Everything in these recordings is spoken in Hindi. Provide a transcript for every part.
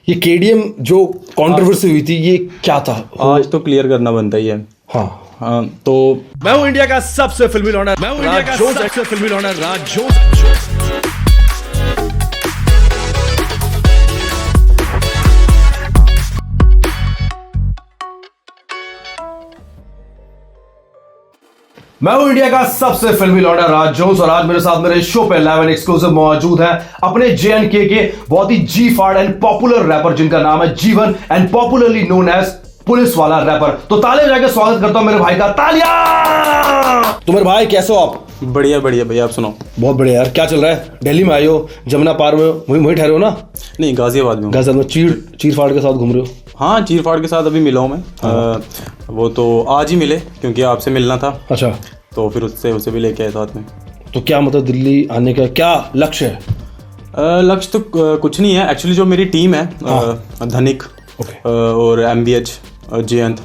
ये केडीएम जो कंट्रोवर्सी हुई थी ये क्या था? आज तो क्लियर करना बनता ही है। हाँ तो मैं हूं इंडिया का सबसे फिल्मी लौंडा, मैं हूं इंडिया का सबसे फिल्मी लौंडा राज जोस। मैं हूं इंडिया का सबसे फिल्मी लौंडा राज जोस और आज मेरे साथ मेरे शो पे लाइव एंड एक्सक्लूसिव मौजूद है अपने जेएनके के बहुत ही जी फाड़ एंड पॉपुलर रैपर जिनका नाम है Jeevan and popularly known as police वाला रैपर। तो तालियां जाके स्वागत करता हूं मेरे भाई का, तालियां। तो मेरे भाई कैसे हो आप? बढ़िया बढ़िया भैया, आप सुनाओ। बहुत बढ़िया यार, क्या चल रहा है? दिल्ली में आए हो, जमुना पार में वहीं ठहरे हो ना? नहीं, गाजियाबाद में। गाजियाबाद में चीर फाड़ के साथ घूम रहे हो? हाँ, चीर फाड़ के साथ अभी मिला हूँ मैं। वो तो आज ही मिले क्योंकि आपसे मिलना था। अच्छा, तो फिर उसे भी लेके आए साथ में। तो क्या मतलब दिल्ली आने का क्या लक्ष्य है? लक्ष्य तो कुछ नहीं है एक्चुअली। जो मेरी टीम है धनिक और MBH जयंत,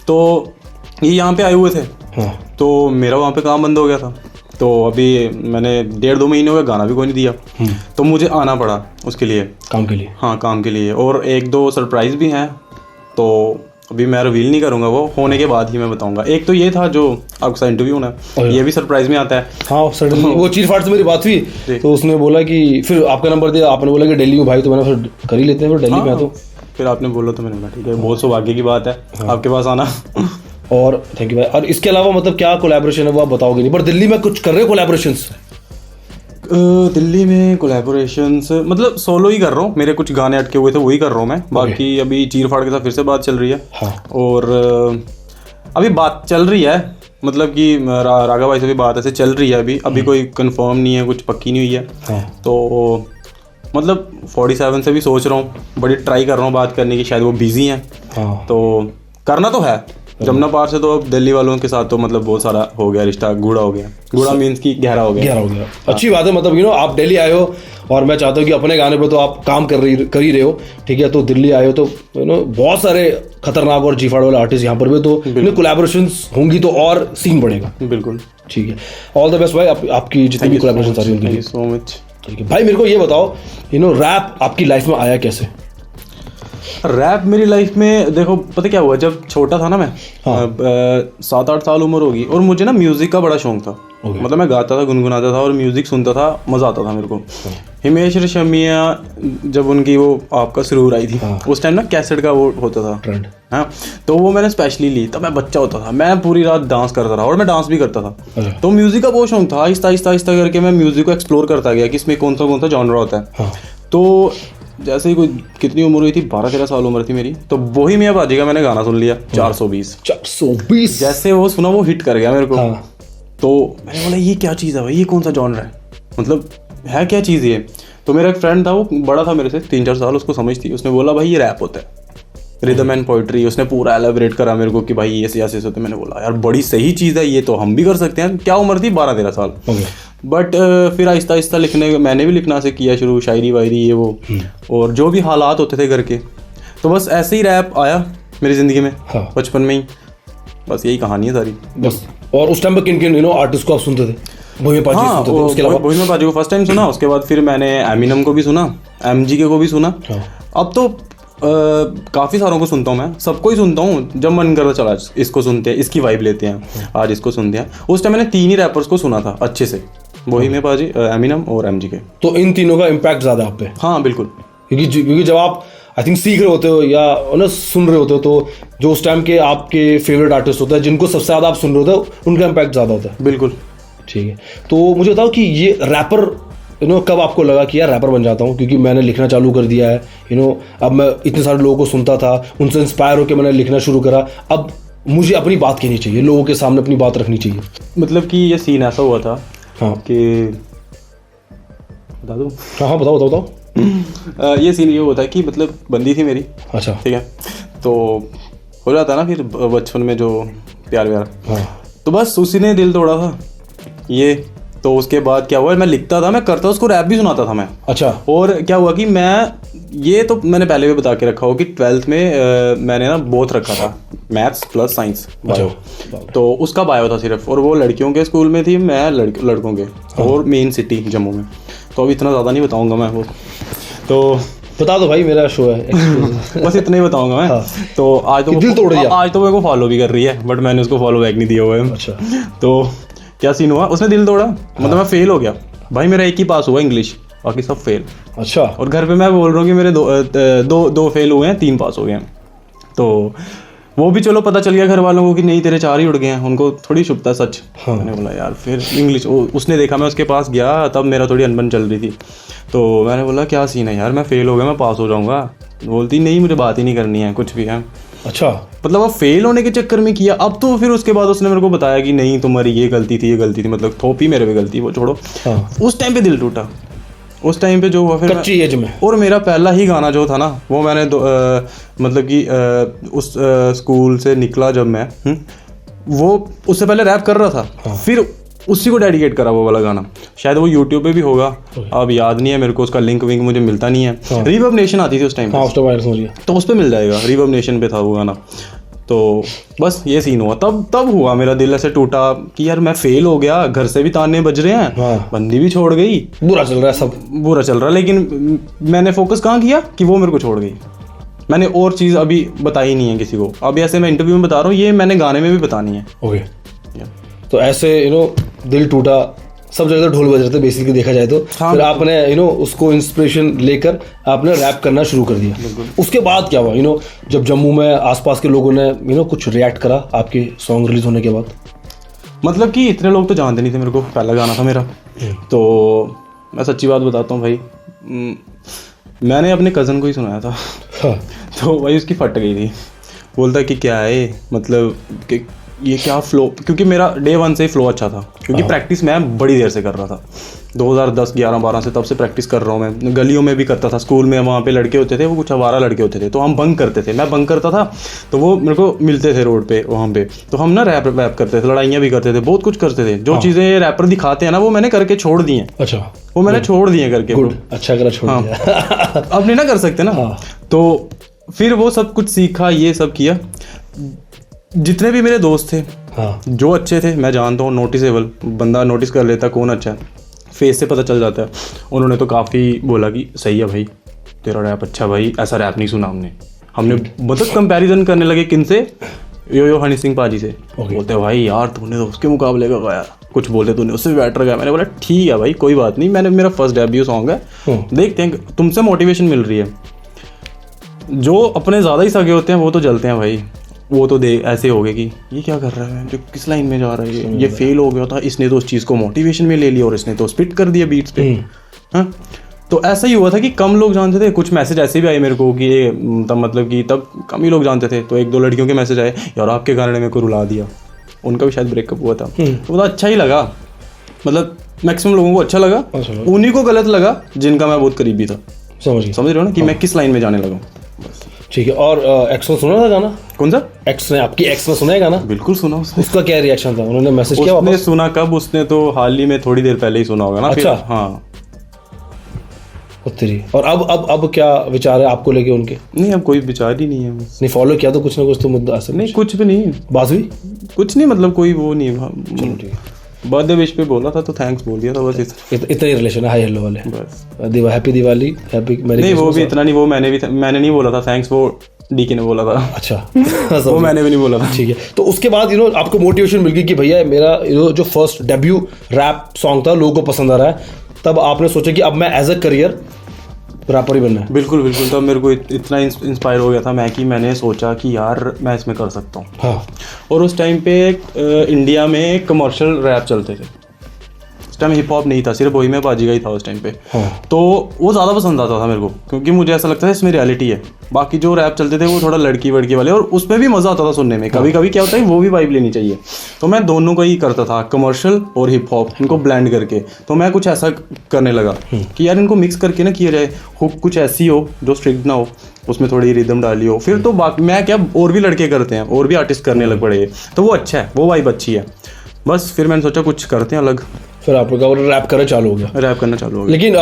तो ये यहाँ पे आए हुए थे। हाँ। तो मेरा वहाँ पे काम बंद हो गया था, तो अभी मैंने 1.5-2 महीने हो गए, गाना भी कोई नहीं दिया। तो मुझे आना पड़ा उसके लिए, काम के लिए। हाँ, काम के लिए। और 1-2 सरप्राइज भी हैं, तो अभी मैं रिवील नहीं करूंगा, वो होने के बाद ही मैं बताऊंगा। एक तो ये था जो आपके साथ इंटरव्यू होना है, ये भी सरप्राइज में आता है। हाँ सडनली वो चीर फाड़ से मेरी बात हुई, तो उसने बोला कि फिर आपका नंबर दिया, आपने बोला कि दिल्ली में भाई, तो मैंने फिर कर ही लेते हैं, फिर दिल्ली में आ। तो फिर आपने बोला तो मैंने बोला ठीक है, बहुत सौभाग्य की बात है आपके पास आना। और थैंक यू भाई। और इसके अलावा मतलब क्या कोलैबोरेशन है वो आप बताओगे नहीं, पर दिल्ली में कुछ कर रहे हो कोलैबोरेशंस? दिल्ली में कोलैबोरेशंस मतलब सोलो ही कर रहा हूँ। मेरे कुछ गाने अटके हुए थे, वही कर रहा हूँ मैं। बाकी अभी चीर फाड़ के साथ फिर से बात चल रही है। हाँ। और अभी बात चल रही है, मतलब कि राघा भाई से भी बात ऐसे चल रही है। अभी कोई कंफर्म नहीं है, कुछ पक्की नहीं हुई है। हाँ। तो मतलब 47 से भी सोच रहा हूँ, बड़ी ट्राई कर रहा हूँ बात करने की, शायद वो बिजी हैं। हाँ। तो करना तो है। जमुना पार से तो अब दिल्ली वालों के साथ तो मतलब बहुत सारा हो गया रिश्ता, गूढ़ा हो गया। गूढ़ा मीन्स की गहरा हो गया। अच्छी बात है। मतलब आप दिल्ली आए हो और मैं चाहता हूँ कि अपने गाने पे तो आप काम कर ही रहे हो, ठीक है? तो दिल्ली आए हो तो बहुत सारे खतरनाक और जीफाड़ वाले आर्टिस्ट यहाँ पर भी, तो कोलैबोरेशंस होंगी तो और सीन बढ़ेगा। बिल्कुल, ठीक है। ऑल द बेस्ट भाई, आपकी जितनी भी कोलैबोरेशंस आ रही होंगी। Thank you so much. ठीक है भाई, मेरे को ये बताओ रैप आपकी लाइफ में आया कैसे? रैप मेरी लाइफ में देखो, पता क्या हुआ, जब छोटा था ना मैं, 7-8 साल उम्र होगी, और मुझे ना म्यूजिक का बड़ा शौक था। मतलब मैं गाता था, गुनगुनाता था और म्यूजिक सुनता था, मजा आता था मेरे को। हिमेश रेशमिया जब उनकी वो आपका सुरूर आई थी, उस टाइम ना कैसेट का वो होता था ट्रेंड। हाँ, तो वो मैंने स्पेशली ली। तब मैं बच्चा होता था, मैं पूरी रात डांस करता था और मैं डांस भी करता था। तो म्यूजिक का बहुत शौक था। आहिस्ता आहिस्ता करके मैं म्यूजिक को एक्सप्लोर करता गया कि इसमें कौन सा जॉनर होता है। तो जैसे ही कोई कितनी उम्र हुई थी, 12-13 साल उम्र थी मेरी, तो वही मियां बाजी का मैंने गाना सुन लिया, 420। जैसे वो सुना, वो हिट कर गया मेरे को। तो मैंने बोला ये क्या चीज़ है भाई, ये कौन सा जॉनर है, मतलब है क्या चीज़ ये? तो मेरा एक फ्रेंड था, वो बड़ा था मेरे से 3-4 साल, उसको समझ थी। उसने बोला भाई ये रैप होता है, रिदम एंड पोइट्री। उसने पूरा एलेबरेट करा मेरे को कि भाई ये ऐसे होते। मैंने बोला यार बड़ी सही चीज़ है ये, तो हम भी कर सकते हैं। क्या उम्र थी? 12-13 साल। बट फिर आहिस्ता आहिस्ता मैंने भी लिखना से किया शुरू, शायरी वायरी ये वो, और जो भी हालात होते थे घर के। तो बस ऐसे ही रैप आया मेरी ज़िंदगी में। बचपन में ही, बस यही कहानी है सारी बस। और उस टाइम पर किन आर्टिस्ट को आप सुनते थे? बोहेमिया बाजी को फर्स्ट टाइम सुना, उसके बाद फिर मैंने एमिनम को भी सुना, MGK को भी सुना। अब तो काफ़ी सारों को सुनता हूँ मैं, सबको ही सुनता हूँ। जब मन करता चला इसको सुनते हैं, इसकी वाइब लेते हैं, आज इसको सुनते हैं। उस टाइम मैंने 3 ही रैपर्स को सुना था अच्छे से, बोहेमिया बाजी, एमिनम और MGK। तो इन तीनों का इम्पैक्ट ज़्यादा आप पे? हाँ बिल्कुल, क्योंकि जब आप आई थिंक सीख रहे होते हो या ना सुन रहे होते हो, तो जो उस टाइम के आपके फेवरेट आर्टिस्ट होते हैं, जिनको सबसे ज़्यादा आप सुन रहे होते हो, उनका इम्पैक्ट ज़्यादा होता है। बिल्कुल, ठीक है। तो मुझे बताओ कि ये रैपर कब आपको लगा कि यार रैपर बन जाता हूँ? क्योंकि मैंने लिखना चालू कर दिया है, अब मैं इतने सारे लोगों को सुनता था, उनसे इंस्पायर होकर मैंने लिखना शुरू करा, अब मुझे अपनी बात कहनी चाहिए, लोगों के सामने अपनी बात रखनी चाहिए। मतलब कि ये सीन ऐसा हुआ था। हाँ कि बता दूँ? हाँ बताओ। ये सीन ये हुआ था कि मतलब बंदी थी मेरी। अच्छा, ठीक है। तो हो जाता ना फिर बचपन में जो प्यार व्यार। हाँ। तो बस उसी ने दिल तोड़ा था ये। तो उसके बाद क्या हुआ, मैं लिखता था, मैं करता, उसको रैप भी सुनाता था मैं। अच्छा। और क्या हुआ कि ये तो मैंने पहले भी बता के रखा हो कि 12th में मैंने ना बोथ रखा था, मैथ्स प्लस साइंस बायो। तो उसका बायो था सिर्फ, और वो लड़कियों के स्कूल में थी, मैं लड़कों के। और मेन सिटी जम्मू में। तो अब इतना ज़्यादा नहीं बताऊँगा मैं वो। तो बता दो भाई, मेरा शो है। बस इतना ही बताऊंगा मैं। तो आज तो दिल तोड़ दिया। आज तो मेरे को फॉलो भी कर रही है, बट मैंने उसको फॉलो बैक नहीं दिया हुआ है। अच्छा। तो क्या सीन हुआ, उसने दिल तोड़ा, मतलब मैं फेल हो गया भाई, मेरा एक ही पास हुआ इंग्लिश, बाकी सब फेल। अच्छा। और घर पे मैं बोल रहा हूँ कि मेरे दो फेल हुए हैं, 3 पास हो गए हैं। तो वो भी चलो पता चल गया घर वालों को कि नहीं तेरे 4 ही उड़ गए हैं, उनको थोड़ी शुभ था सच। मैंने बोला यार, फिर इंग्लिश उसने देखा मैं उसके पास गया, तब मेरा थोड़ी अनबन चल रही थी। तो मैंने बोला क्या सीन है यार, मैं फेल हो गया, मैं पास हो जाऊँगा। बोलती नहीं, मुझे बात ही नहीं करनी है कुछ भी है। अच्छा। मतलब वो फेल होने के चक्कर में किया। अब तो फिर उसके बाद उसने मेरे को बताया कि नहीं तुम्हारी ये गलती थी, मतलब थोपी मेरे पे गलती, वो छोड़ो। उस टाइम पे दिल टूटा, उस टाइम पे जो हुआ फिर कच्ची एज में। और मेरा पहला ही गाना जो था ना, वो मैंने मतलब कि उस स्कूल से निकला जब मैं, वो उससे पहले रैप कर रहा था, फिर उसी को डेडिकेट करा वो वाला गाना। शायद वो यूट्यूब पे भी होगा, अब याद नहीं है मेरे को, उसका लिंक विंक मुझे मिलता नहीं है। रिवर्ब नेशन आती थी उस टाइम, तो उस पर मिल जाएगा, रिवर्ब नेशन पे था वो गाना। तो बस ये सीन हुआ, तब हुआ मेरा दिल ऐसे टूटा कि यार मैं फेल हो गया, घर से भी ताने बज रहे हैं, बंदी भी छोड़ गई, बुरा चल रहा है, सब बुरा चल रहा है। लेकिन मैंने फोकस कहाँ किया कि वो मेरे को छोड़ गई। मैंने और चीज़ अभी बताई नहीं है किसी को, अभी ऐसे मैं इंटरव्यू में बता रहा हूँ, ये मैंने गाने में भी बतानी है। ओके। तो ऐसे दिल टूटा, सब जगह ढोल बज रहे थे बेसिकली देखा जाए तो। फिर आपने उसको इंस्पिरेशन लेकर आपने रैप करना शुरू कर दिया। उसके बाद क्या हुआ, जब जम्मू में आसपास के लोगों ने कुछ रिएक्ट करा आपके सॉन्ग रिलीज होने के बाद? मतलब कि इतने लोग तो जानते नहीं थे मेरे को, पहला गाना था मेरा। तो मैं सच्ची बात बताता हूँ भाई, मैंने अपने कज़न को ही सुनाया था। तो भाई उसकी फट गई थी, बोलता कि क्या है, मतलब कि ये क्या फ्लो, क्योंकि मेरा डे 1 से ही फ्लो अच्छा था, क्योंकि प्रैक्टिस मैं बड़ी देर से कर रहा था, 2010, 11, 12 से तब से प्रैक्टिस कर रहा हूँ मैं। गलियों में भी करता था, स्कूल में वहाँ पे लड़के होते थे, वो कुछ आवारा लड़के होते थे, तो हम बंक करते थे, मैं बंक करता था, तो वो मेरे को मिलते थे रोड पे वहाँ पे, तो हम ना रैप वैप करते थे, लड़ाइयाँ भी करते थे, बहुत कुछ करते थे। जो चीज़ें रैपर दिखाते हैं ना, वो मैंने करके छोड़ दी हैं। अच्छा। वो मैंने छोड़ दिए करके। अच्छा करा, छोड़ दिया। अब नहीं ना कर सकते ना। तो फिर वो सब कुछ सीखा, ये सब किया। जितने भी मेरे दोस्त थे, जो अच्छे थे, मैं जानता हूँ, नोटिसेबल बंदा नोटिस कर लेता कौन अच्छा है, फेस से पता चल जाता है। उन्होंने तो काफ़ी बोला कि सही है भाई, तेरा रैप अच्छा, भाई ऐसा रैप नहीं सुना हमने मतलब कंपैरिजन करने लगे किन से, यो हनी सिंह पाजी से। बोलते भाई यार तूने तो उसके मुकाबले का गाया, कुछ बोलते तूने उससे भी बेटर गाया। मैंने बोला ठीक है भाई, कोई बात नहीं, मेरा फर्स्ट डेब्यू सॉन्ग है, देखते हैं, तुमसे मोटिवेशन मिल रही है। जो अपने ज़्यादा ही सगे होते हैं वो तो जलते हैं भाई, वो तो देख ऐसे हो गए कि ये क्या कर रहा है, जो किस लाइन में जा रहा है, ये फेल हो गया था, इसने तो उस चीज़ को मोटिवेशन में ले लिया और इसने तो स्पिट कर दिया बीट्स पे। हाँ, तो ऐसा ही हुआ था कि कम लोग जानते थे। कुछ मैसेज ऐसे भी आए मेरे को कि ये तब मतलब कि तब कम ही लोग जानते थे, तो 1-2 लड़कियों के मैसेज आए, यार आपके कारण मेरे को रुला दिया, उनका भी शायद ब्रेकअप हुआ था। तो अच्छा ही लगा, मतलब मैक्सिमम लोगों को अच्छा लगा, उन्हीं को गलत लगा जिनका मैं बहुत करीबी था। समझ रहे हो ना कि मैं किस लाइन में जाने लगा। ठीक है। और एक्स ने सुना था गाना? कौन सा? एक्स ने, आपकी एक्स ने सुना है गाना? बिल्कुल सुना। उसका क्या रिएक्शन था? उन्होंने मैसेज किया? उसने सुना कब? उसने तो हाल ही में थोड़ी देर पहले ही सुना होगा ना। अच्छा। हाँ। और अब क्या विचार है आपको लेके उनके? नहीं, अब कोई विचार ही नहीं है। नहीं, फॉलो किया तो कुछ ना कुछ तो मुद्दा ऐसा? नहीं, कुछ भी नहीं, बात हुई कुछ नहीं, मतलब कोई वो नहीं। चलो ठीक है। बर्थडे विश पे बोला था तो थैंक्स बोल दिया था, बस इतना ही रिलेशन है, हाई हेलो वाले। बस हैप्पी दिवाली, हैप्पी मैरी। नहीं, वो भी इतना नहीं, वो मैंने नहीं बोला था थैंक्स, वो डीके ने बोला था। अच्छा। वो मैंने भी नहीं बोला था। ठीक है। तो उसके बाद आपको मोटिवेशन मिल गई कि भैया मेरा जो फर्स्ट डेब्यू रैप सॉन्ग था लोगों को पसंद आ रहा है, तब आपने सोचा कि अब मैं एज अ करियर रैपर ही बनना है? बिल्कुल। तब मेरे को इतना इंस्पायर हो गया था मैं कि मैंने सोचा कि यार मैं इसमें कर सकता हूँ। हाँ। और उस टाइम पे इंडिया में कमर्शियल रैप चलते थे, उस टाइम हिप हॉप नहीं था, सिर्फ वही में बाजी का ही था उस टाइम पे। हाँ। तो वो ज़्यादा पसंद आता था मेरे को, क्योंकि मुझे ऐसा लगता है इसमें रियलिटी है। बाकी जो रैप चलते थे वो थोड़ा लड़की वड़की वाले, और उसमें भी मज़ा आता था सुनने में। कभी कभी क्या होता है वो भी वाइब लेनी चाहिए, तो मैं दोनों का ही करता था, कमर्शियल और हिप हॉप, इनको ब्लेंड करके। तो मैं कुछ ऐसा करने लगा कि यार इनको मिक्स करके ना किया जाए, हुक कुछ ऐसी हो जो स्ट्रिक्ट ना हो, उसमें थोड़ी रिदम डाली हो। फिर तो मैं क्या, और भी लड़के करते हैं, और भी आर्टिस्ट करने लग पड़े, तो वो अच्छा है, वो वाइब अच्छी है। बस फिर मैंने सोचा कुछ करते हैं अलग, फिर आप लोग रैप करना चालू हो गया? रैप करना चालू हो गया। लेकिन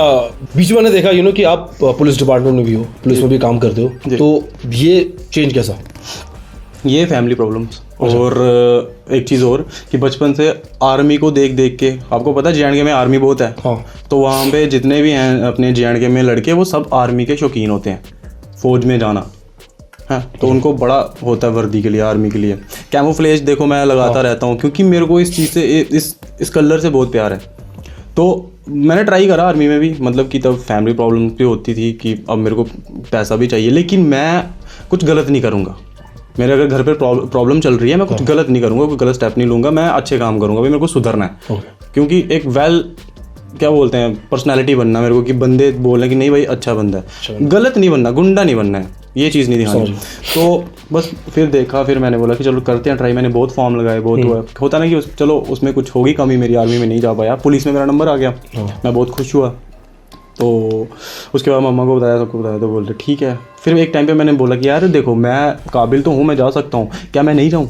बीच में मैंने देखा कि आप पुलिस डिपार्टमेंट में भी हो, पुलिस में भी काम करते हो, तो ये चेंज कैसा? ये फैमिली प्रॉब्लम्स और एक चीज़ और कि बचपन से आर्मी को देख देख के, आपको पता है जे.एंड.के में आर्मी बहुत है, तो वहाँ पे जितने भी हैं अपने जे.एंड.के में लड़के, वो सब आर्मी के शौकीन होते हैं, फौज में जाना है, तो उनको बड़ा होता है वर्दी के लिए, आर्मी के लिए। कैमोफ्लेज देखो मैं लगाता रहता हूँ, क्योंकि मेरे को इस चीज़ से, इस कलर से बहुत प्यार है। तो मैंने ट्राई करा आर्मी में भी, मतलब कि तब फैमिली प्रॉब्लम भी होती थी कि अब मेरे को पैसा भी चाहिए, लेकिन मैं कुछ गलत नहीं करूँगा। मेरे अगर घर पे प्रॉब्लम चल रही है, मैं कुछ गलत नहीं करूँगा, कोई गलत स्टेप नहीं लूँगा, मैं अच्छे काम करूँगा, भाई मेरे को सुधरना है। क्योंकि एक क्या बोलते हैं, पर्सनैलिटी बनना मेरे को, कि बंदे बोलें कि नहीं भाई अच्छा बंदा है, गलत नहीं बनना, गुंडा नहीं बनना है, ये चीज़ नहीं दिखानी। तो बस फिर देखा, फिर मैंने बोला कि चलो करते हैं ट्राई। मैंने बहुत फॉर्म लगाए, बहुत हुआ, होता ना कि चलो उसमें कुछ होगी कमी मेरी, आर्मी में नहीं जा पाया, पुलिस में मेरा नंबर आ गया, मैं बहुत खुश हुआ। तो उसके बाद मम्मा को बताया, सबको बताया, तो बोलते ठीक है। फिर एक टाइम पे मैंने बोला कि यार देखो मैं काबिल तो हूँ, मैं जा सकता हूँ, क्या मैं नहीं जाऊँ,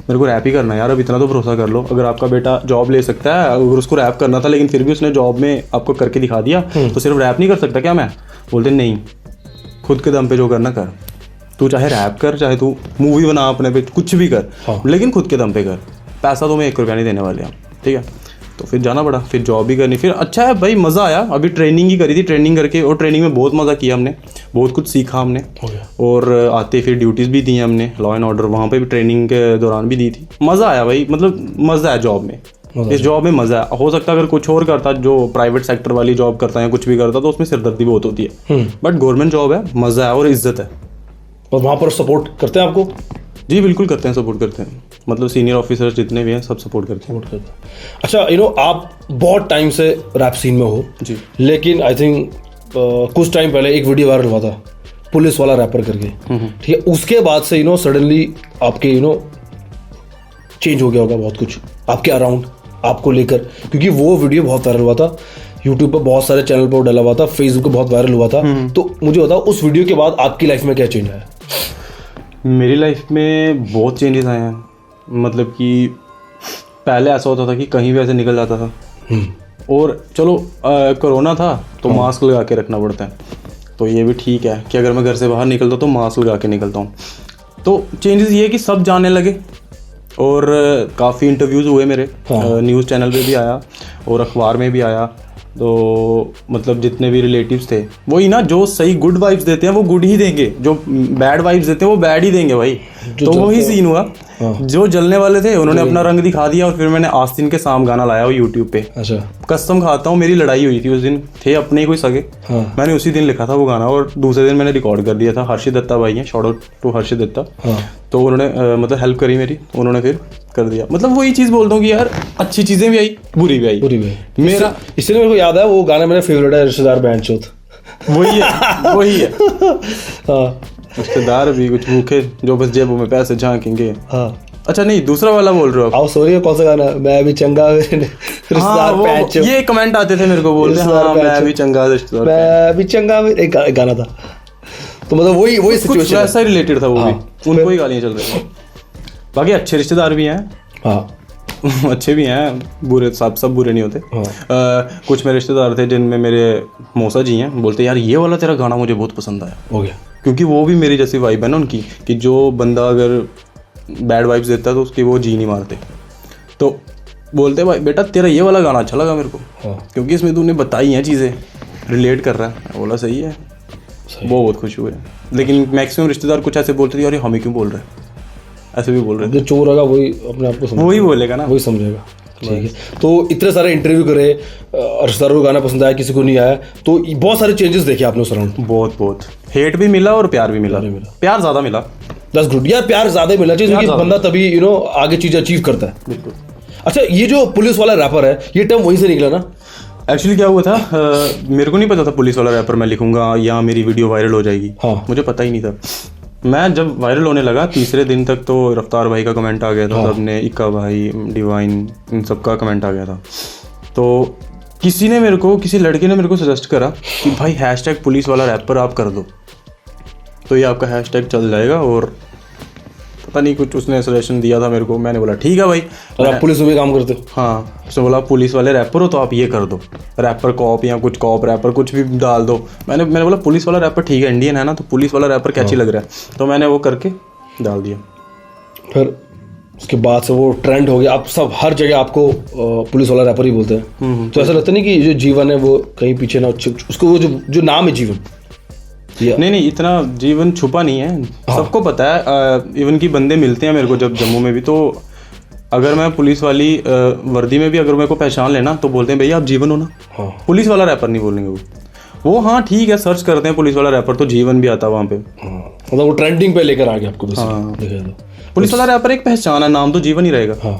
मेरे को रैप ही करना है यार, अब इतना तो भरोसा कर लो। अगर आपका बेटा जॉब ले सकता है, अगर उसको रैप करना था लेकिन फिर भी उसने जॉब में आपको करके दिखा दिया, तो सिर्फ रैप नहीं कर सकता क्या मैं? बोलते नहीं, खुद के दम पे जो करना कर, तू चाहे रैप कर, चाहे तू मूवी बना अपने पे, कुछ भी कर, लेकिन खुद के दम पे कर, पैसा तो मैं 1 रुपया नहीं देने वाले हैं, ठीक है। तो फिर जाना पड़ा, फिर जॉब भी करनी, फिर अच्छा है भाई, मज़ा आया। अभी ट्रेनिंग ही करी थी, ट्रेनिंग करके, और ट्रेनिंग में बहुत मज़ा किया हमने, बहुत कुछ सीखा हमने, और आते फिर ड्यूटीज़ भी दी हमने, लॉ एंड ऑर्डर वहाँ पे भी ट्रेनिंग के दौरान भी दी थी। मज़ा आया भाई, मतलब मज़ा है जॉब में, इस जॉब में मज़ा है। हो सकता है अगर कुछ और करता, जो प्राइवेट सेक्टर वाली जॉब करता है या कुछ भी करता, तो उसमें सिरदर्दी बहुत होती है, बट गवर्नमेंट जॉब है, मज़ा है और इज्जत है। और वहाँ पर सपोर्ट करते हैं आपको? जी बिल्कुल करते हैं, सपोर्ट करते हैं, मतलब सीनियर ऑफिसर जितने भी हैं सब सपोर्ट करते हैं। अच्छा, आप बहुत टाइम से रैप सीन में हो जी, लेकिन आई थिंक कुछ टाइम पहले एक वीडियो वायरल हुआ था पुलिस वाला रैपर करके, ठीक है, उसके बाद से सडनली आपके चेंज हो गया होगा बहुत कुछ आपके अराउंड, आपको लेकर, क्योंकि वो वीडियो बहुत वायरल हुआ था, यूट्यूब पर बहुत सारे चैनल पर डाला हुआ था, फेसबुक पर बहुत वायरल हुआ था। तो मुझे बताओ उस वीडियो के बाद आपकी लाइफ में क्या चेंज आया? मेरी लाइफ में बहुत चेंजेस आए हैं। मतलब कि पहले ऐसा होता था कि कहीं भी ऐसे निकल जाता था, और चलो कोरोना था तो मास्क लगा के रखना पड़ता है, तो ये भी ठीक है कि अगर मैं घर से बाहर निकलता तो मास्क लगा के निकलता हूँ। तो चेंजेस ये कि सब जानने लगे, और काफ़ी इंटरव्यूज़ हुए मेरे, न्यूज़ चैनल पे भी आया और अखबार में भी आया। तो मतलब जितने भी रिलेटिव्स थे, वही ना, जो सही गुड वाइब्स देते हैं वो गुड ही देंगे, जो बैड वाइब्स देते हैं वो बैड ही देंगे भाई। तो वही सीन हुआ, जो जलने वाले थे उन्होंने अपना रंग दिखा दिया, और फिर मैंने आस्तीन के साम गाना लाया वो यूट्यूब पे। अच्छा, कसम खाता हूँ, मेरी लड़ाई हुई थी उस दिन, थे अपने ही कोई सगे, मैंने उसी दिन लिखा था वो गाना, और दूसरे दिन मैंने रिकॉर्ड कर दिया था। हर्षित दत्ता भाई हैं, शॉट आउट टू हर्षित दत्ता, तो उन्होंने मतलब हेल्प करी मेरी, उन्होंने फिर कर दिया। मतलब वही चीज़ बोलता हूँ कि यार अच्छी चीज़ें भी आई, बुरी भी आई। मेरा इसलिए मेरे को याद है वो गाना, मेरा फेवरेट है, रिश्तेदार बैंड चौथ, वही है रिश्तेदार भी कुछ भूखे जो बस जेबों में पैसे झांकेंगे। अच्छा नहीं, दूसरा वाला बोल रहे हो आप? सॉरी, कौन सा गाना? मैं भी चंगा रिश्तेदार बैंड चौथ, ये कमेंट आते थे मेरे को, बोलते हाँ मैं भी चंगा रिश्तेदार, मैं भी चंगा, एक गाना था। तो मतलब वही सिचुएशन ऐसा ही रिलेटेड था वो भी, उनको ही गालियाँ चल रही थी। बाकी अच्छे रिश्तेदार भी हैं, अच्छे भी हैं, बुरे सब बुरे नहीं होते। कुछ मेरे रिश्तेदार थे जिनमें मेरे मौसा जी हैं, बोलते यार ये वाला तेरा गाना मुझे बहुत पसंद आया। हो गया, क्योंकि वो भी मेरी जैसी वाइब है ना उनकी, कि जो बंदा अगर बैड वाइब्स देता है तो उसकी वो जी नहीं मारते। तो बोलते भाई बेटा तेरा ये वाला गाना अच्छा लगा मेरे को, क्योंकि इसमें तूने बताई हैं चीज़ें, रिलेट कर रहा है। बोला सही है, वो बहुत खुश हुए। लेकिन मैक्सिमम रिश्तेदार कुछ ऐसे बोलते थे यार हमें क्यों बोल रहे हैं, ऐसे भी बोल रहे थे। जो चोर होगा वही अपने आप को वही बोलेगा ना, वही समझेगा। ठीक है, तो इतने सारे इंटरव्यू करे, रिश्तेदारों को गाना पसंद आया, किसी को नहीं आया, तो बहुत सारे चेंजेस देखे आपने उस राउंड? बहुत हेट भी मिला और प्यार भी मिला, प्यार ज़्यादा मिला। दैट्स गुड यार, प्यार ज़्यादा मिलना चाहिए, क्योंकि बंदा तभी आगे चीज़ अचीव करता है। बिल्कुल। अच्छा, ये जो पुलिस वाला रैपर है, ये टर्म वहीं से निकला ना? एक्चुअली क्या हुआ था, मेरे को नहीं पता था पुलिस वाला रैपर मैं लिखूंगा या मेरी वीडियो वायरल हो जाएगी। मुझे पता ही नहीं था। मैं जब वायरल होने लगा तीसरे दिन तक तो रफ्तार भाई का कमेंट आ गया था, सबने, इक्का भाई, डिवाइन, इन सब का कमेंट आ गया था। तो किसी लड़के ने मेरे को सजेस्ट करा कि भाई हैशटैग पुलिस वाला रैपर आप कर दो, तो ये आपका हैशटैग चल जाएगा। और पता नहीं कुछ उसने सजेशन दिया था मेरे को, मैंने बोला ठीक है भाई। और आप पुलिस में काम करते हो? हाँ, उसने बोला पुलिस वाले रैपर हो तो आप ये कर दो, रैपर कॉप या कुछ कॉप रैपर कुछ भी डाल दो। मैंने बोला पुलिस वाला रैपर ठीक है, इंडियन है ना, तो पुलिस वाला रैपर कैची लग रहा है, तो मैंने वो करके डाल दिया। फिर उसके बाद से वो ट्रेंड हो गया, अब सब हर जगह आपको पुलिस वाला रैपर ही बोलते हैं। तो ऐसा लगता नहीं कि जो जीवन है वो कहीं पीछे ना, उसको वो जो नाम है जीवन, नहीं इतना जीवन छुपा नहीं है, सबको पता है। इवन की बंदे मिलते हैं मेरे को जब जम्मू में भी, तो अगर मैं पुलिस वाली वर्दी में भी अगर मेरे को पहचान लेना तो बोलते हैं भैया आप जीवन हो ना। पुलिस वाला रैपर नहीं बोलेंगे वो हाँ ठीक है, सर्च करते हैं पुलिस वाला रैपर तो जीवन भी आता है वहाँ पे। मतलब वो ट्रेंडिंग पे लेकर आ गया आपको। पुलिस वाला रैपर एक पहचान है, नाम तो जीवन ही रहेगा। हाँ,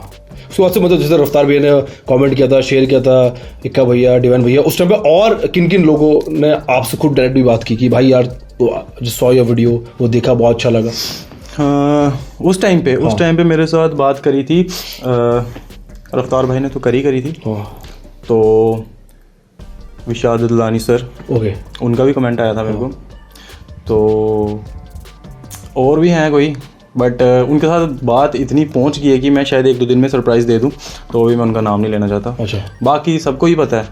उसके बाद से मतलब जैसे रफ्तार भैया ने कमेंट किया था, शेयर किया था, इक्का भैया, डिवाइन भैया, उस टाइम पे और किन किन लोगों ने आपसे खुद डायरेक्ट भी बात की कि भाई यार जो सॉ योर वीडियो वो देखा, बहुत अच्छा लगा? उस टाइम पे मेरे साथ बात करी थी रफ्तार भाई ने, तो करी थी। तो विशाल दुलानी सर, ओके, उनका भी कमेंट आया था मेरे को। तो और भी हैं कोई, बट उनके साथ बात इतनी पहुंच गई है कि मैं शायद 1-2 दिन में सरप्राइज़ दे दूं, तो भी मैं उनका नाम नहीं लेना चाहता। अच्छा, बाकी सबको ही पता है,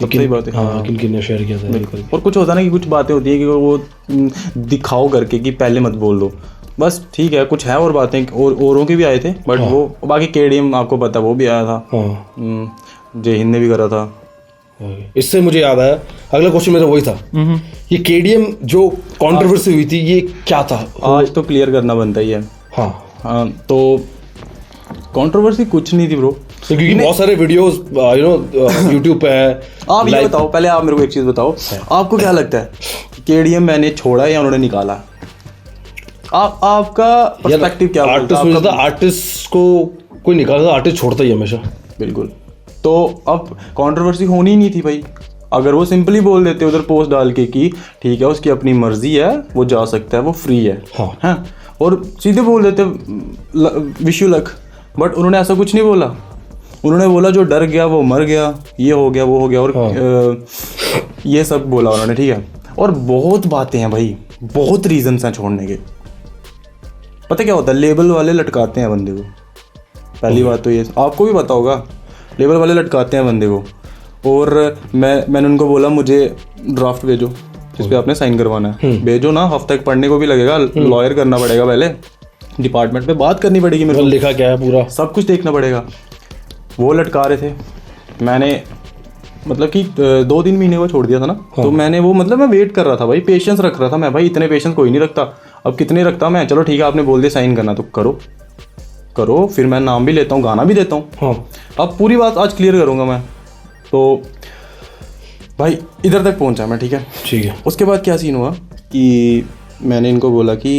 सही बात है। हाँ, किन ने शेयर किया था। और कुछ होता है ना कि कुछ बातें होती है कि वो दिखाओ करके कि पहले मत बोल दो, बस ठीक है। कुछ है और बातें और औरों के भी आए थे, बट वो बाकी केडीएम आपको पता वो भी आया था, जय हिंद ने भी करा था। इससे मुझे याद आया, अगला क्वेश्चन मेरा वही था, ये केडीएम जो कंट्रोवर्सी हुई थी ये क्या था? आज तो क्लियर करना बनता ही है। हाँ, तो कंट्रोवर्सी कुछ नहीं थी ब्रो, क्योंकि बहुत सारे वीडियोस यूट्यूब पे है। आप ये बताओ, पहले आप मेरे को एक चीज बताओ, आपको क्या लगता है केडीएम मैंने छोड़ा या उन्होंने निकाला? आपका पर्सपेक्टिव क्या बोलता है? आर्टिस्ट को कोई निकालता, आर्टिस्ट छोड़ता ही हमेशा। बिल्कुल, तो अब कंट्रोवर्सी होनी ही नहीं थी भाई। अगर वो सिंपली बोल देते उधर पोस्ट डाल के कि ठीक है उसकी अपनी मर्जी है, वो जा सकता है, वो फ्री है, हाँ, और सीधे बोल देते विश यू लक, बट उन्होंने ऐसा कुछ नहीं बोला। उन्होंने बोला जो डर गया वो मर गया, ये हो गया वो हो गया, और ये सब बोला उन्होंने, ठीक है। और बहुत बातें हैं भाई, बहुत रीजंस हैं छोड़ने के। पता क्या होता है, लेबल वाले लटकाते हैं बंदे को। पहली बात तो ये आपको भी पता होगा, लेबल वाले लटकाते हैं बंदे को। और मैंने उनको बोला मुझे ड्राफ्ट भेजो जिस पे आपने साइन करवाना है, भेजो ना, हफ्ते तक पढ़ने को भी लगेगा, लॉयर करना पड़ेगा, पहले डिपार्टमेंट में बात करनी पड़ेगी, मेरे को लिखा क्या है पूरा सब कुछ देखना पड़ेगा। वो लटका रहे थे, मैंने मतलब कि 2-3 महीने को छोड़ दिया था ना। तो मैंने वो मतलब मैं वेट कर रहा था भाई, पेशेंस रख रहा था मैं। भाई इतने पेशेंस कोई नहीं रखता, अब कितने रखता मैं। चलो ठीक है, आपने बोल दिया साइन करना तो करो, फिर मैं नाम भी लेता हूँ, गाना भी देता हूँ। अब पूरी बात आज क्लियर करूँगा मैं। तो भाई इधर तक पहुँचा मैं, ठीक है। उसके बाद क्या सीन हुआ कि मैंने इनको बोला कि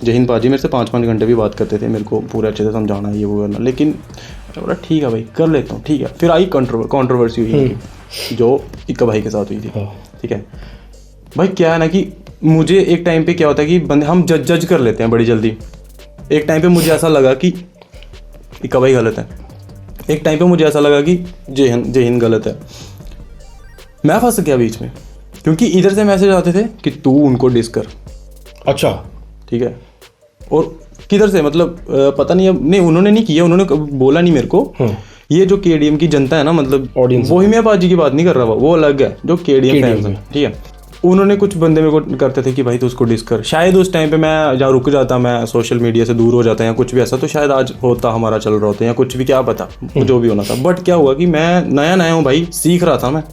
जय हिंद पाजी मेरे से 5-5 घंटे भी बात करते थे, मेरे को पूरा अच्छे से समझाना ये वो करना, लेकिन मैं बोला ठीक है भाई कर लेता हूँ, ठीक है। फिर आई कंट्रोवर्सी हुई जो इक्का भाई के साथ हुई थी, ठीक है भाई। क्या है ना कि मुझे एक टाइम पे क्या होता है कि बंदे हम जज कर लेते हैं बड़ी जल्दी। एक टाइम पे मुझे ऐसा लगा कि इक्का भाई गलत है, एक टाइम पे मुझे ऐसा लगा कि जय हिंद गलत है। मैं फंस गया बीच में, क्योंकि इधर से मैसेज आते थे कि तू उनको डिस कर। अच्छा, ठीक है। और किधर से मतलब पता नहीं, अब नहीं उन्होंने नहीं किया, उन्होंने बोला नहीं मेरे को। ये जो केडीएम की जनता है ना, मतलब ऑडियंस, वही मैं पाजी की बात नहीं कर रहा, वो अलग है जो केडीएम फैंस है, ठीक है। उन्होंने कुछ बंदे मेरे को करते थे कि भाई तू उसको डिस कर। शायद उस टाइम पे मैं जहाँ रुक जाता, मैं सोशल मीडिया से दूर हो जाता या कुछ भी ऐसा, तो शायद आज होता हमारा चल रहा होता या कुछ भी, क्या पता जो भी होना था। बट क्या हुआ कि मैं नया हूँ भाई, सीख रहा था मैं,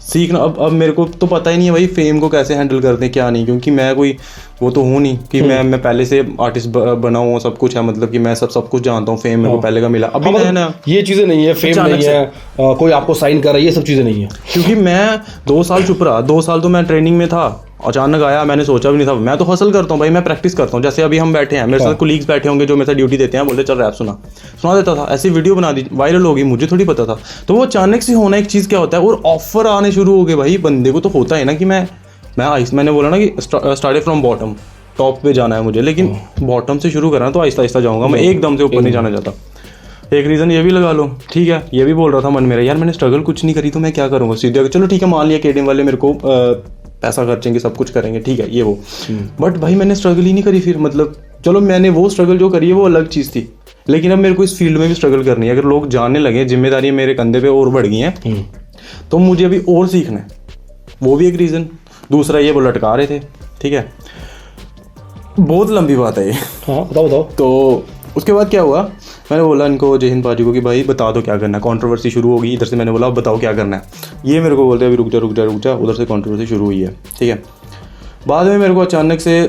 सीखना। अब मेरे को तो पता ही नहीं है भाई फेम को कैसे हैंडल करते हैं क्या नहीं, क्योंकि मैं कोई वो तो हूँ नहीं कि मैं पहले से आर्टिस्ट बना हूँ, सब कुछ है, मतलब कि मैं सब कुछ जानता हूँ। फेम मेरे को पहले का मिला, अभी ना ये चीज़ें नहीं है, फेम नहीं है, कोई आपको साइन कर रहा है, ये सब चीज़ें नहीं है। क्योंकि मैं 2 साल चुप रहा, 2 साल तो मैं ट्रेनिंग में था, अचानक आया, मैंने सोचा भी नहीं था। मैं तो हसल करता हूँ भाई, मैं प्रैक्टिस करता हूँ। जैसे अभी हम बैठे हैं, मेरे साथ कोलीग्स बैठे होंगे जो मेरे साथ ड्यूटी देते हैं, बोलते चल रैप सुना देता था, ऐसी वीडियो बना दी, वायरल होगी, मुझे थोड़ी पता था। तो वो अचानक से होना एक चीज़ क्या होता है, और ऑफर आने शुरू हो गए भाई। बंदे को तो होता है ना कि मैंने बोला ना कि स्टार्टेड फ्रॉम बॉटम, टॉप पे जाना है मुझे, लेकिन बॉटम से शुरू करना तो आहिस्ता आहिस्ता जाऊँगा मैं, एकदम से ऊपर नहीं जाना चाहता। एक रीज़न ये भी लगा लो, ठीक है। ये भी बोल रहा था मन मेरा, यार मैंने स्ट्रगल कुछ नहीं करी तो मैं क्या करूँगा सीधे। चलो ठीक है, मान लिया केडीएम वाले मेरे को पैसा खर्चेंगे, सब कुछ करेंगे, ठीक है ये वो, बट भाई मैंने स्ट्रगल ही नहीं करी फिर। मतलब चलो मैंने वो स्ट्रगल जो करी है वो अलग चीज़ थी, लेकिन अब मेरे को इस फील्ड में भी स्ट्रगल करनी है। अगर लोग जानने लगे, जिम्मेदारी मेरे कंधे पे और बढ़ गई हैं, तो मुझे अभी और सीखना है, वो भी एक रीज़न। दूसरा ये वो लटका रहे थे, ठीक है। बहुत लंबी बात है ये। हाँ बताओ। तो उसके बाद क्या हुआ, मैंने बोला इनको जय हिंद पाजी को कि भाई बता दो क्या करना है, कंट्रोवर्सी शुरू होगी इधर से। मैंने बोला बताओ क्या करना है। ये मेरे को बोलते अभी रुक जा, उधर से कंट्रोवर्सी शुरू हुई है, ठीक है। बाद में मेरे को अचानक से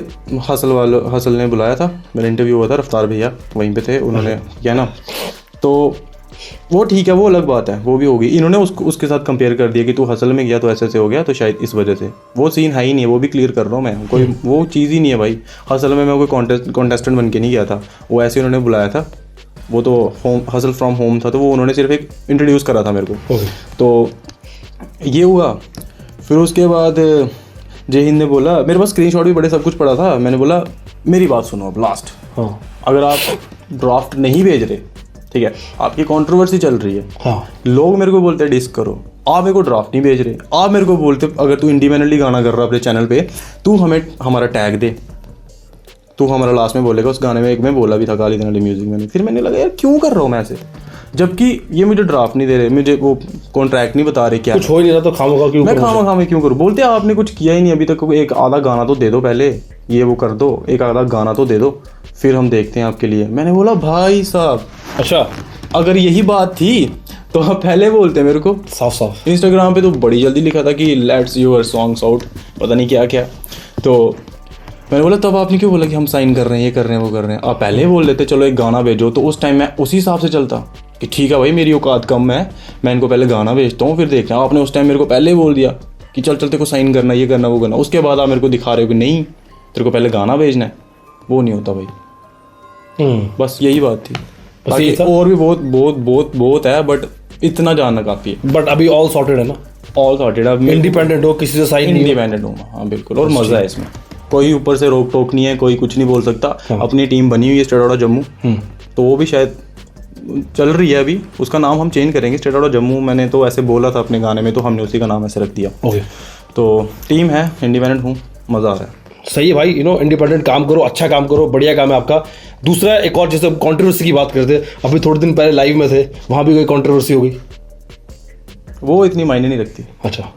हसल ने बुलाया था, मेरा इंटरव्यू हुआ था, रफ्तार भैया वहीं पे थे, उन्होंने किया ना, तो वो ठीक है, वो अलग बात है, वो भी होगी। इन्होंने उसके साथ कंपेयर कर दिया कि तू हसल में गया तो ऐसे हो गया, तो शायद इस वजह से। वो सीन है ही नहीं है, वो भी क्लियर कर रहा हूँ मैं, कोई वो चीज़ ही नहीं है भाई। हसल में मैं कोई कॉन्टेस्टेंट बन के नहीं गया था, वो ऐसे उन्होंने बुलाया था, वो तो हसल फ्रॉम होम था, तो वो उन्होंने सिर्फ एक इंट्रोड्यूस करा था मेरे को। तो ये हुआ। फिर उसके बाद जय हिंद ने बोला, मेरे पास स्क्रीनशॉट भी बड़े सब कुछ पड़ा था, मैंने बोला मेरी बात सुनो अब लास्ट, अगर आप ड्राफ्ट नहीं भेज रहे, ठीक है, आपकी कंट्रोवर्सी चल रही है, लोग मेरे को बोलते हैं डिस्क करो, आप मेरे को ड्राफ्ट नहीं भेज रहे, आप मेरे को बोलते अगर तू इंडिपेंडेंटली गाना कर रहा अपने चैनल पे, तू हमें हमारा टैग दे, तू हमारा लास्ट में बोलेगा। उस गाने में एक में बोला भी था गालिदन अली म्यूजिक में। फिर मैंने लगा यार क्यों कर रहा हूँ मैं ऐसे, जबकि ये मुझे ड्राफ्ट नहीं दे रहे, मुझे वो कॉन्ट्रैक्ट नहीं बता रहे, क्या कुछ हो ही नहीं रहा, तो खामोखा क्यों, मैं खामोखा क्यों करूँ। बोलते आपने कुछ किया ही नहीं अभी तक, एक आधा गाना तो दे दो पहले, ये वो कर दो, एक आधा गाना तो दे दो, फिर हम देखते हैं आपके लिए। मैंने बोला भाई साहब, अच्छा अगर यही बात थी तो आप पहले बोलते मेरे को साफ। इंस्टाग्राम पे तो बड़ी जल्दी लिखा था कि लेट्स योर सॉन्ग्स आउट, पता नहीं क्या क्या। तो मैंने बोला तब आपने क्यों बोला कि हम साइन कर रहे हैं, ये कर रहे हैं, वो कर रहे हैं। आप पहले बोल देते चलो एक गाना भेजो, तो उस टाइम मैं उसी हिसाब से चलता कि ठीक है भाई मेरी औकात कम है, मैं इनको पहले गाना भेजता हूँ फिर देखते हैं। आपने उस टाइम मेरे को पहले ही बोल दिया कि चल तेरे को साइन करना, ये करना, वो करना। उसके बाद आप मेरे को दिखा रहे हो कि नहीं तेरे को पहले गाना भेजना है, वो नहीं होता भाई। बस यही बात थी, बाकी और भी बहुत है, बट इतना जानना काफ़ी है। बट अभी ऑल सॉर्टेड है ना, ऑल सॉर्टेड है, इंडिपेंडेंट हो, किसी से साइन नहीं, इंडिपेंडेंट हूँ हाँ बिल्कुल। और मज़ा है इसमें, कोई ऊपर से रोक टोक नहीं है, कोई कुछ नहीं बोल सकता। अपनी टीम बनी हुई है स्टेट आउट ऑफ जम्मू, तो वो भी शायद चल रही है अभी, उसका नाम हम चेंज करेंगे स्टेट आउट ऑफ जम्मू। मैंने तो ऐसे बोला था अपने गाने में, तो हमने उसी का नाम ऐसे रख दिया। तो टीम है, इंडिपेंडेंट हूँ, मज़ा आ रहा है। सही है भाई, इंडिपेंडेंट काम करो, अच्छा काम करो, बढ़िया काम है आपका। दूसरा एक और, जैसे कंट्रोवर्सी की बात करते, अभी थोड़े दिन पहले लाइव में थे, वहाँ भी कोई कंट्रोवर्सी हो गई? वो इतनी मायने नहीं रखती। अच्छा,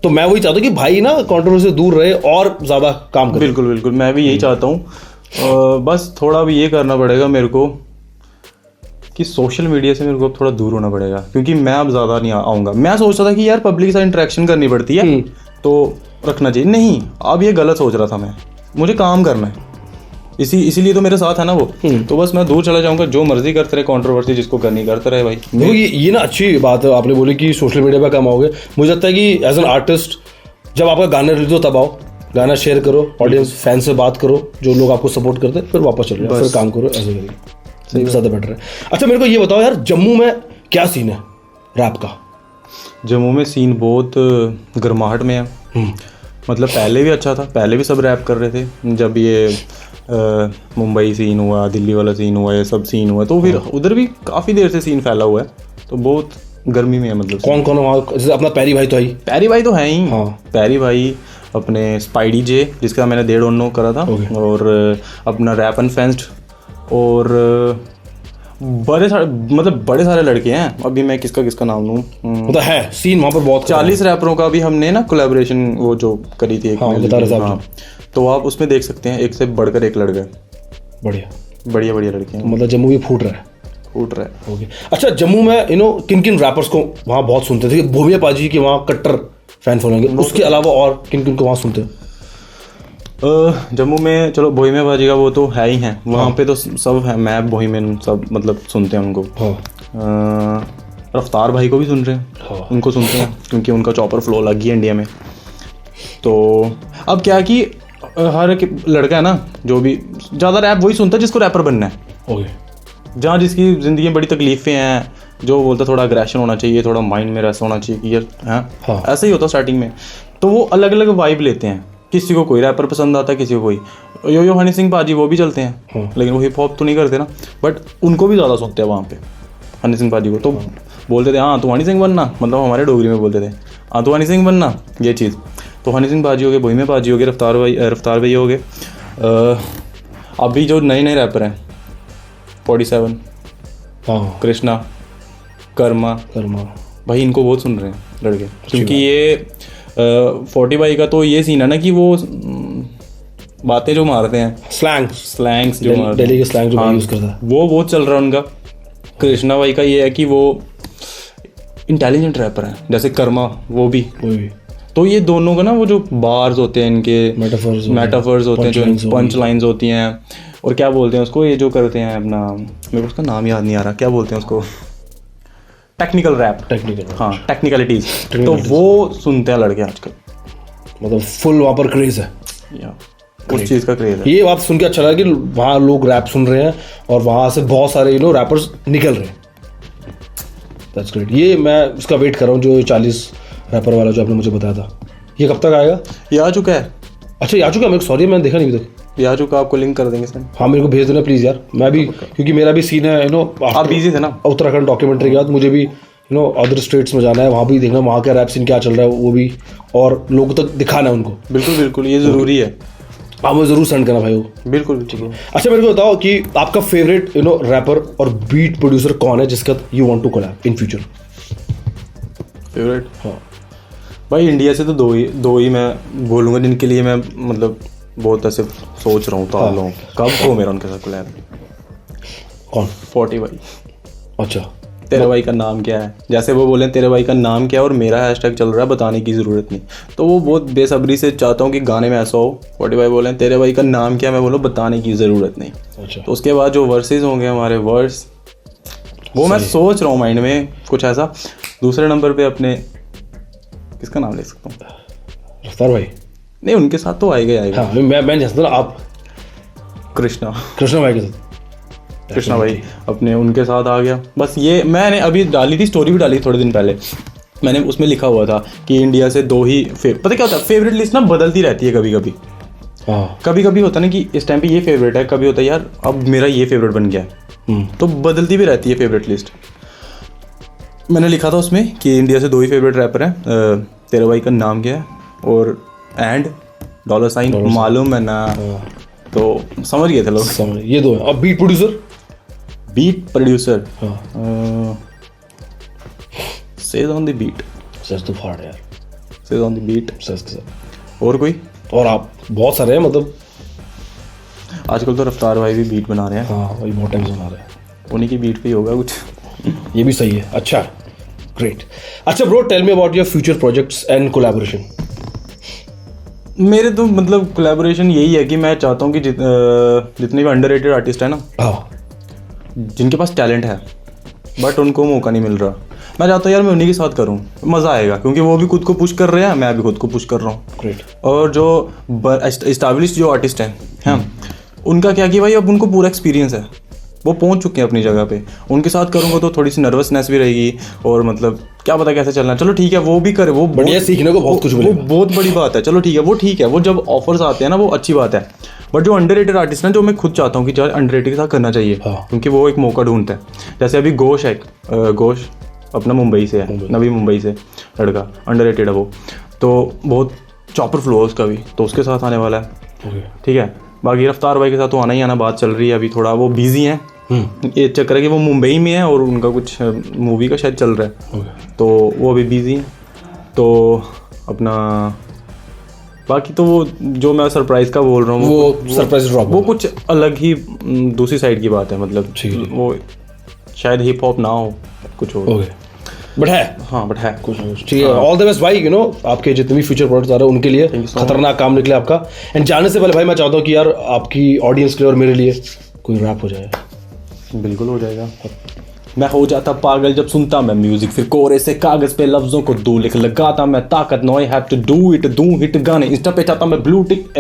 तो मैं वही चाहता हूँ कि भाई ना कंट्रोवर्सी से दूर रहे और ज़्यादा काम करे। बिल्कुल मैं भी यही चाहता हूँ। बस थोड़ा भी ये करना पड़ेगा मेरे को कि सोशल मीडिया से मेरे को थोड़ा दूर होना पड़ेगा, क्योंकि मैं अब ज़्यादा नहीं आऊँगा। मैं सोचता था कि यार पब्लिक से इंटरेक्शन करनी पड़ती है तो रखना चाहिए, नहीं अब ये गलत सोच रहा था मैं, मुझे काम करना है, इसीलिए तो मेरे साथ है ना वो। तो बस मैं दूर चला जाऊंगा, जो मर्जी करते रहे, कंट्रोवर्सी जिसको करनी करते रहे भाई। देखो ये ना अच्छी बात है आपने बोली कि सोशल मीडिया पे कम आओगे। मुझे लगता है कि एज एन आर्टिस्ट जब आपका गाना रिलीज हो तब आओ, गाना शेयर करो, ऑडियंस फैन से बात करो, जो लोग आपको सपोर्ट करते हैं, फिर वापस चले जाओ, फिर काम करो, ऐसे करिए, सही ज़्यादा बेटर है। अच्छा मेरे को ये बताओ यार, जम्मू में क्या सीन है रैप का? जम्मू में सीन बहुत गर्माहट में है। मतलब पहले भी अच्छा था, पहले भी सब रैप कर रहे थे। जब ये मुंबई सीन हुआ, दिल्ली वाला सीन हुआ, ये सब सीन हुआ, तो फिर उधर भी काफ़ी देर से सीन फैला हुआ है, तो बहुत गर्मी में है। मतलब कौन कौन वहाँ, जैसे अपना पैरी भाई तो है ही, पैरी भाई तो है ही। पैरी भाई, अपने स्पाइडी जे जिसका मैंने 1.5 नो करा था, और अपना रैप अनफेंस्ड, और बड़े सारे लड़के हैं। अभी मैं किसका नाम लूँ, मतलब है सीन वहाँ पर बहुत। 40 रैपरों का भी हमने ना कोलैबोरेशन वो जो करी थी, तो आप उसमें देख सकते हैं, एक से बढ़कर एक लड़का है। बढ़िया लड़के हैं। मतलब जम्मू भी फूट रहा है। ओके, अच्छा जम्मू में किन किन रैपर्स को वहाँ बहुत सुनते थे? भोमिया पाजी की वहाँ कट्टर फैन फॉलोइंग है, उसके अलावा और किन किन को वहाँ सुनते हैं? जम्मू में चलो भोहिमे बाजी का वो तो है ही है, वहाँ पे तो सब है, मैप बोहिमेन सब मतलब सुनते हैं उनको। रफ्तार भाई को भी सुन रहे हैं, उनको सुनते हैं, क्योंकि उनका चॉपर फ्लो अलग ही है इंडिया में। तो अब क्या कि हर एक लड़का है ना, जो भी ज़्यादा रैप वही सुनता है जिसको रैपर बनना है। जहाँ जिसकी ज़िंदगी में बड़ी तकलीफ़ें हैं, जो बोलता थोड़ा अग्रेशन होना चाहिए, थोड़ा माइंड में ऐसा होना चाहिए कि यार ऐसा ही होता स्टार्टिंग में, तो वो अलग अलग वाइब लेते हैं। किसी को कोई रैपर पसंद आता है, किसी को कोई। यो हनी सिंह पाजी वो भी चलते हैं, लेकिन वो हिप हॉप तो नहीं करते ना, बट उनको भी ज़्यादा सुनते हैं वहाँ पे हनी सिंह पाजी को। तो बोलते थे हाँ तू हनी सिंह बनना, मतलब हमारे डोगरी में बोलते थे हाँ तू हनी सिंह बनना, ये चीज़। तो हनी सिंह पाजी हो गए, भोइमे पाजी हो गए, रफ्तार भैया हो गए। अभी जो नए रैपर हैं 47, कृष्णा, कर्मा भाई, इनको बहुत सुन रहे हैं लड़के, क्योंकि ये 40 बाई का तो ये सीन है ना कि बातें जो मारते हैं, स्लैंग्स जो मारते दिल्ली के स्लैंग जो यूज करता है, वो बहुत चल रहा है उनका। कृष्णा भाई का ये है कि वो इंटेलिजेंट रैपर है, जैसे कर्मा वो भी। तो ये दोनों का ना वो जो बार्स होते हैं इनके, मेटाफर्स होते हैं, जो पंच लाइन्स होती हैं, और क्या बोलते हैं उसको, ये जो करते हैं अपना, मेरे को उसका नाम याद नहीं आ रहा, क्या बोलते हैं उसको, टेक्निकल रैप, हाँ टेक्निकलिटीज, तो वो सुनते हैं लड़के आजकल, मतलब फुल वहाँ पर क्रेज है, उस चीज़ का क्रेज है। ये बात सुन के अच्छा लगा कि वहाँ लोग रैप सुन रहे हैं और वहाँ से बहुत सारे रैपर्स निकल रहे हैं। That's great. ये मैं उसका वेट कर रहा हूँ, जो 40 रैपर वाला जो आपने मुझे बताया था, ये कब तक आएगा? ये आ चुका है। अच्छा, ये आ चुका है? मेरे को सॉरी, मैंने देखा नहीं अभी तक। ये आ चुका, आपको लिंक कर देंगे सर। हाँ, मेरे को भेज देना प्लीज़ यार, मैं भी, क्योंकि मेरा भी सीन है आप बिजी थे ना उत्तराखंड डॉक्यूमेंट्री के बाद, मुझे भी अदर स्टेट्स में जाना है, वहाँ भी देखना वहाँ का रैप सीन क्या चल रहा है वो भी, और लोगों तक दिखाना है उनको। बिल्कुल बिल्कुल, ये ज़रूरी है। हाँ, मुझे ज़रूर सेंड करना भाई वो। बिल्कुल ठीक है। अच्छा, मेरे को बताओ कि आपका फेवरेट रैपर और बीट प्रोड्यूसर कौन है जिसका you want to collab in future? Favourite? हाँ भाई, इंडिया से तो दो ही मैं बोलूँगा जिनके लिए मैं मतलब बहुत ऐसे सोच रहा हूँ, तो आप कब हो मेरा उनके साथ कोलैब। कौन? 40 भाई। अच्छा, तेरे भाई का नाम क्या है, जैसे वो बोले तेरे भाई का नाम क्या है और मेरा हैशटैग चल रहा है, बताने की ज़रूरत नहीं, तो वो बहुत बेसब्री से चाहता हूँ कि गाने में ऐसा हो 40 भाई बोले तेरे भाई का नाम क्या है, मैं बोलो बताने की ज़रूरत नहीं। अच्छा, तो उसके बाद जो वर्सेस होंगे हमारे वर्स, वो मैं सोच रहा हूँ माइंड में कुछ ऐसा। दूसरे नंबर पे अपने किसका नाम ले सकता हूँ? रफ्तार भाई। नहीं, उनके साथ तो आएगा। हाँ, मैं जानता हूँ आप कृष्णा भाई के साथ, कृष्णा भाई अपने उनके साथ आ गया। बस ये मैंने अभी डाली थी, स्टोरी भी डाली थोड़े दिन पहले, मैंने उसमें लिखा हुआ था कि इंडिया से 2 ही पता क्या होता है, फेवरेट लिस्ट ना बदलती रहती है कभी कभी। हाँ, कभी कभी होता ना कि इस टाइम पे ये फेवरेट है, कभी होता है यार अब मेरा ये फेवरेट बन गया है, तो बदलती भी रहती है फेवरेट लिस्ट। मैंने लिखा था उसमें कि इंडिया से 2 ही फेवरेट रैपर हैं, तेरे भाई का नाम क्या है और $, मालूम है ना, तो समझ गए थे लोग। ये 2 है। अब beat producer says on the beat, सच तो फाड़ यार, सेज ऑन द बीट सच के साथ। और कोई? और आप बहुत सारे हैं, मतलब आजकल तो रफ्तार भाई भी बीट बना रहे हैं। हाँ, वही बहुत टाइम से बना रहे हैं, उन्हीं की बीट पे ही होगा कुछ। ये भी सही है। अच्छा, ग्रेट। अच्छा bro, tell me about your future projects and collaboration. मेरे तो मतलब कोलैबोरेशन यही है कि मैं चाहता हूँ कि जितने भी अंडररेटेड आर्टिस्ट है ना, हाँ, जिनके पास टैलेंट है बट उनको मौका नहीं मिल रहा, मैं चाहता हूँ यार मैं उन्हीं के साथ करूँ, मज़ा आएगा, क्योंकि वो भी खुद को पुश कर रहे हैं, मैं भी खुद को पुश कर रहा हूँ। ग्रेट। और जो एस्टैब्लिश जो आर्टिस्ट हैं, हाँ, उनका क्या कि भाई अब उनको पूरा एक्सपीरियंस है, वो पहुंच चुके हैं अपनी जगह पे, उनके साथ करूँगा तो थोड़ी सी नर्वसनेस भी रहेगी, और मतलब क्या पता कैसे चलना। चलो ठीक है, वो भी करे, वो बढ़िया, सीखने को बहुत कुछ मिलेगा, वो बहुत बड़ी बात है। चलो ठीक है, वो ठीक है, वो जब ऑफर्स आते हैं ना वो अच्छी बात है, बट जो अंडररेटेड आर्टिस्ट हैं, जो मैं खुद चाहता हूँ कि यार अंडररेटेड के साथ करना चाहिए, क्योंकि वो एक मौका ढूंढते हैं। जैसे अभी घोष है, घोष अपना मुंबई से है, नवी मुंबई से लड़का, अंडररेटेड है वो, तो बहुत चॉपर फ्लो है उसका भी, तो उसके साथ आने वाला है। ठीक है, बाकी रफ्तार भाई के साथ तो आना ही आना, बात चल रही है अभी, थोड़ा वो बिजी हैं, ये चक्कर है कि वो मुंबई में है और उनका कुछ मूवी का शायद चल रहा है, तो वो अभी बिजी हैं। तो अपना बाकी तो वो जो मैं सरप्राइज का बोल रहा हूँ, वो सरप्राइज ड्रॉप, वो कुछ अलग ही दूसरी साइड की बात है, मतलब वो शायद हिप हॉप ना हो, कुछ हो, बट है, हाँ बट है कुछ ठीक है। ऑल द बेस्ट भाई, आपके जितने भी फ्यूचर प्रोडक्ट्स आ रहे हैं उनके लिए खतरनाक काम निकले आपका। एंड जाने से पहले भाई मैं चाहता हूँ कि यार आपकी ऑडियंस के लिए और मेरे लिए कोई रैप हो जाए। बिल्कुल हो जाएगा। मैं हो जाता पागल जब सुनता मैं म्यूजिक, फिर कोरे से कागज पे लफ्जों को दो लिख लगाता मैं ताकत, no I have to do it, दूं हिट गाने इंस्टा पे चाहता मैं ब्लू टिक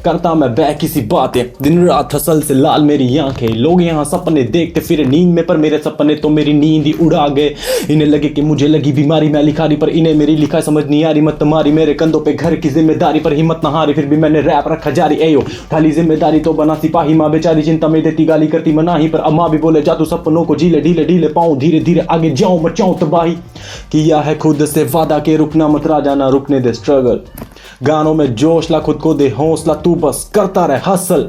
करता मैं बैक किसी बातें, दिन रात हसल से लाल मेरी आंखें, लोग यहाँ सपने देखते फिर नींद में, पर मेरे सपने तो मेरी नींद ही उड़ा गए। इन्हें लगे कि मुझे लगी बीमारी, मैं लिखारी पर इन्हें मेरी लिखा समझ नहीं आ रही, मत मारी मेरे कंधों पे घर की जिम्मेदारी, पर हिम्मत न हारी फिर भी मैंने रैप रखा जारी, एयो ठाली जिम्मेदारी तो बना सिपाही, माँ बेचारी चिंता में देती गाली करती मनाही, पर अम्मा भी बोले जा तू सपनों को जीले ढीले ढीले पाऊं धीरे धीरे आगे जाऊं मचाऊं तबाही, किया है खुद से वादा के रुकना मत राजा ना रुकने दे स्ट्रगल, गानों में जोश ला खुद को दे हौसला, तू बस करता रहे हसल,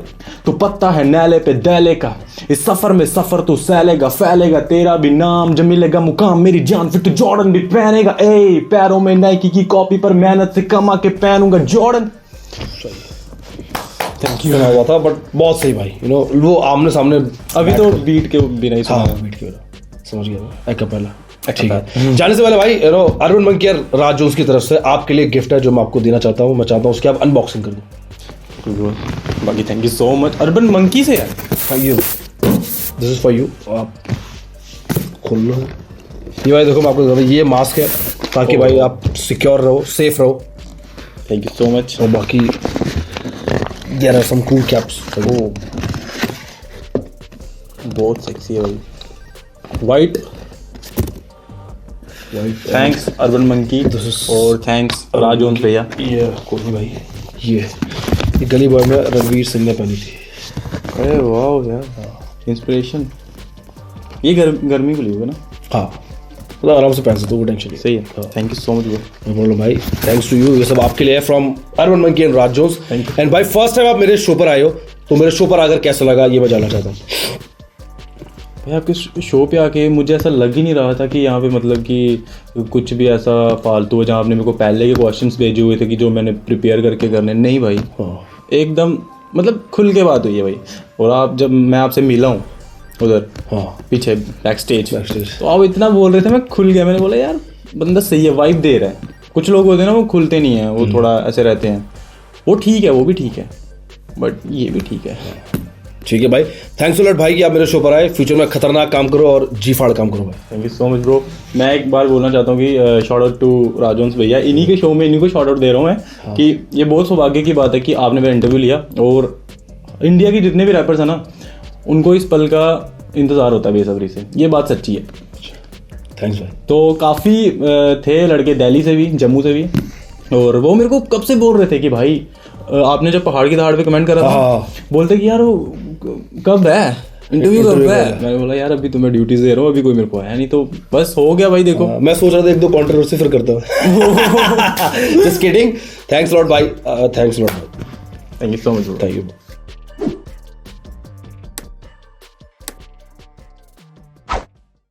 तू पत्ता है नैले पे दैले का, इस सफर में सफर तू सैलेगा फैलेगा, तेरा भी नाम जब मिलेगा मुकाम मेरी जान फिर तू जॉर्डन भी पहनेगा, ए पैरों में नाइकी की कॉपी पर मेहनत से कमा के पहनूंगा जॉर्डन। सुना हुआ था, बट बहुत सही भाई, यू नो वो आमने सामने अभी तो बीट के बिना ही सुना हाँ बीट के बिना समझ गया एक्apella। ठीक है, जाने से पहले भाई यू नो अर्बन मंकी और राज जोन्स की तरफ से आपके लिए गिफ्ट है जो मैं आपको देना चाहता हूँ। मैं चाहता हूँ उसकी आप अनबॉक्सिंग कर दो। बाकी thank you so much urban monkey से यार। Thank you, this is for you. आप खोल लो ये भाई, देखो मैं आपको बता रहा हूँ, ये मास्क है ताकि भाई आप सिक्योर रहो, सेफ रहो। Thank you so much. और बाकी there are some cool caps. बहुत सेक्सी है भाई, वाइट। थैंक्स अर्बन मंकी और थैंक्स राज जोन्स भैया। ये कोई भाई, ये गली बॉय में रणवीर सिंह ने पहनी थी। अरे वाह यार, इंस्पिरेशन। ये गर्मी के लिए होगा ना? हाँ मतलब आराम से पहन सकते हो, वो टेंशन नहीं। सही है, thank you so much bro. No problem भाई, थैंक्स टू यू। ये सब आपके लिए है from urban monkey and Raj Jones. And भाई फर्स्ट टाइम आप मेरे शो पर आए हो, तो मेरे शो पर आकर कैसा लगा ये मैं जानना चाहता हूँ। भाई आपके शो पे आके मुझे ऐसा लग ही नहीं रहा था कि यहाँ पे मतलब कि कुछ भी ऐसा फालतू है जहाँ आपने मेरे को पहले के क्वेश्चंस भेजे हुए थे कि जो मैंने प्रिपेयर करके करने। नहीं भाई, एकदम मतलब खुल के बात हुई है भाई। और आप जब मैं आपसे मिला हूँ उधर पीछे बैक स्टेज, तो आप इतना बोल रहे थे, मैं खुल गया। मैंने बोला यार बंदा सही है, वाइब दे रहा है। कुछ लोग होते हैं ना वो खुलते नहीं हैं, वो थोड़ा ऐसे रहते हैं। वो ठीक है, वो भी ठीक है, बट ये भी ठीक है। ठीक है भाई, थैंक्स अ लॉट भाई कि आप मेरे शो पर आए। फ्यूचर में खतरनाक काम करो और जी फाड़ काम करो भाई। Thank you so much bro. मैं एक बार बोलना चाहता हूँ कि shout out to Raj Jones भैया, इन्हीं के शो में इन्हीं को शॉर्ट आउट दे रहा हूँ मैं कि ये बहुत सौभाग्य की बात है कि आपने मेरा इंटरव्यू लिया। और इंडिया के जितने भी रैपर्स हैं ना, उनको इस पल का इंतज़ार होता है बेसब्री से। ये बात सच्ची है। थैंक्स भाई। तो काफ़ी थे लड़के दिल्ली से भी, जम्मू से भी, और वो मेरे को कब से बोल रहे थे कि भाई आपने जब पहाड़ की दहाड़ पे कमेंट करा था, बोलते कि यार वो कब है इंटरव्यू कब है। मैंने बोला यार अभी तो मैं ड्यूटीज दे रहा हूँ, अभी कोई मेरे को आया नहीं, तो बस हो गया भाई। देखो मैं सोच रहा था एक दो कंट्रोवर्सी फिर करता हूँ। Just kidding. थैंक्स लॉट भाई, thanks lot. Thank you so much. Thank you.